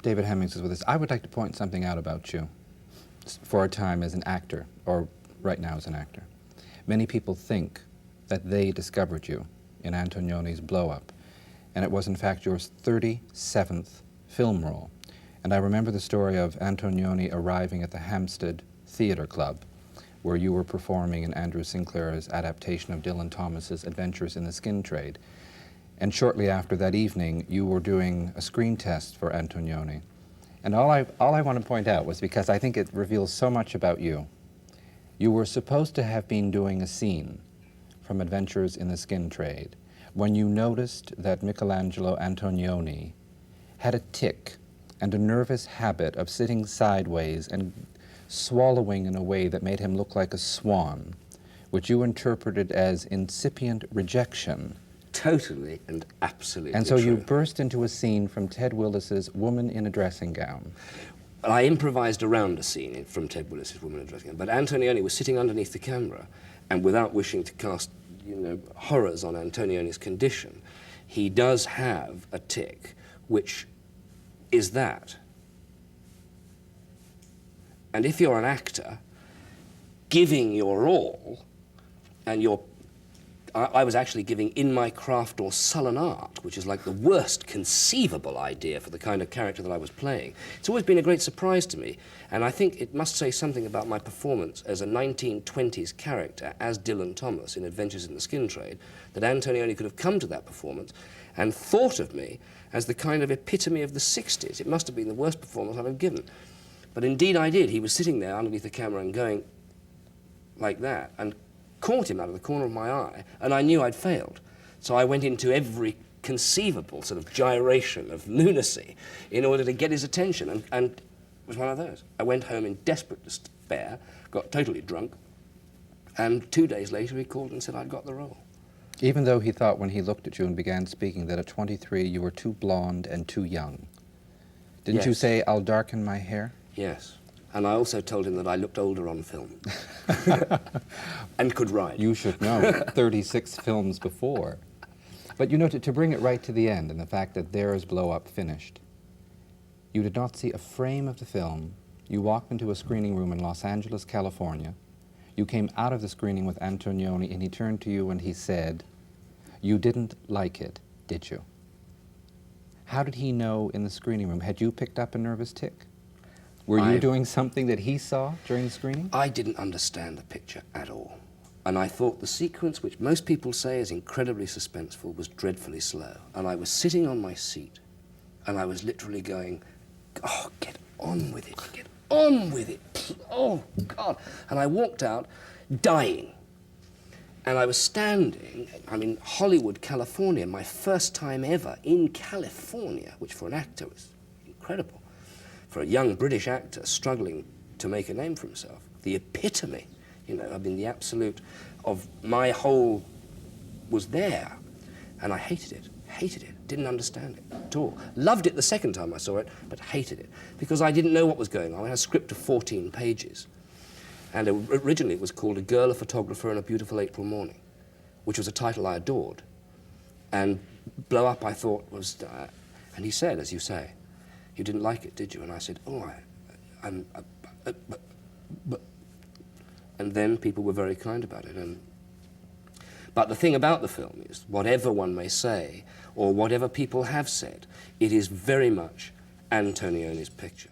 David Hemmings is with us. I would like to point something out about you for a time as an actor, or right now as an actor. Many people think that they discovered you in Antonioni's Blow Up, and it was in fact your 37th film role. And I remember the story of Antonioni arriving at the Hampstead Theatre Club, where you were performing in Andrew Sinclair's adaptation of Dylan Thomas's Adventures in the Skin Trade. And shortly after that evening, you were doing a screen test for Antonioni. And all I want to point out was, because I think it reveals so much about you, you were supposed to have been doing a scene from Adventures in the Skin Trade when you noticed that Michelangelo Antonioni had a tic and a nervous habit of sitting sideways and swallowing in a way that made him look like a swan, which you interpreted as incipient rejection. Totally and absolutely And so true. you burst into a scene from Ted Willis's Woman in a Dressing Gown. Well, I improvised around a scene from Ted Willis's Woman in a Dressing Gown, but Antonioni was sitting underneath the camera, and without wishing to cast, horrors on Antonioni's condition, he does have a tic, which is that. And if you're an actor, giving your all, and I was actually giving in my craft or sullen art, which is like the worst conceivable idea for the kind of character that I was playing. It's always been a great surprise to me, and I think it must say something about my performance as a 1920s character as Dylan Thomas in Adventures in the Skin Trade, that Antonioni could have come to that performance and thought of me as the kind of epitome of the 60s. It must have been the worst performance I've ever given. But indeed I did. He was sitting there underneath the camera and going like that, and caught him out of the corner of my eye, and I knew I'd failed. So I went into every conceivable sort of gyration of lunacy in order to get his attention, and it was one of those. I went home in desperate despair, got totally drunk, and 2 days later he called and said I'd got the role. Even though he thought when he looked at you and began speaking that at 23 you were too blonde and too young. Didn't you say, "I'll darken my hair"? Yes. And I also told him that I looked older on film. And could ride. You should know, 36 films before. But you know, to bring it right to the end, and the fact that there is Blow Up finished, you did not see a frame of the film. You walked into a screening room in Los Angeles, California. You came out of the screening with Antonioni, and he turned to you and he said, "You didn't like it, did you?" How did he know in the screening room? Had you picked up a nervous tic? Were you doing something that he saw during the screening? I didn't understand the picture at all. And I thought the sequence, which most people say is incredibly suspenseful, was dreadfully slow. And I was sitting on my seat, and I was literally going, "Oh, get on with it, get on with it. Oh, God." And I walked out dying. And I was standing, I'm in Hollywood, California, my first time ever in California, which for an actor was incredible. For a young British actor struggling to make a name for himself, the epitome, I mean, the absolute of my whole was there. And I hated it, didn't understand it at all. Loved it the second time I saw it, but hated it, because I didn't know what was going on. I had a script of 14 pages. And originally it was called A Girl, a Photographer, and a Beautiful April Morning, which was a title I adored. And Blow Up, I thought, was, and he said, as you say, "You didn't like it, did you?" And I said, "Oh, but..." And then people were very kind about it. But the thing about the film is, whatever one may say, or whatever people have said, it is very much Antonioni's picture.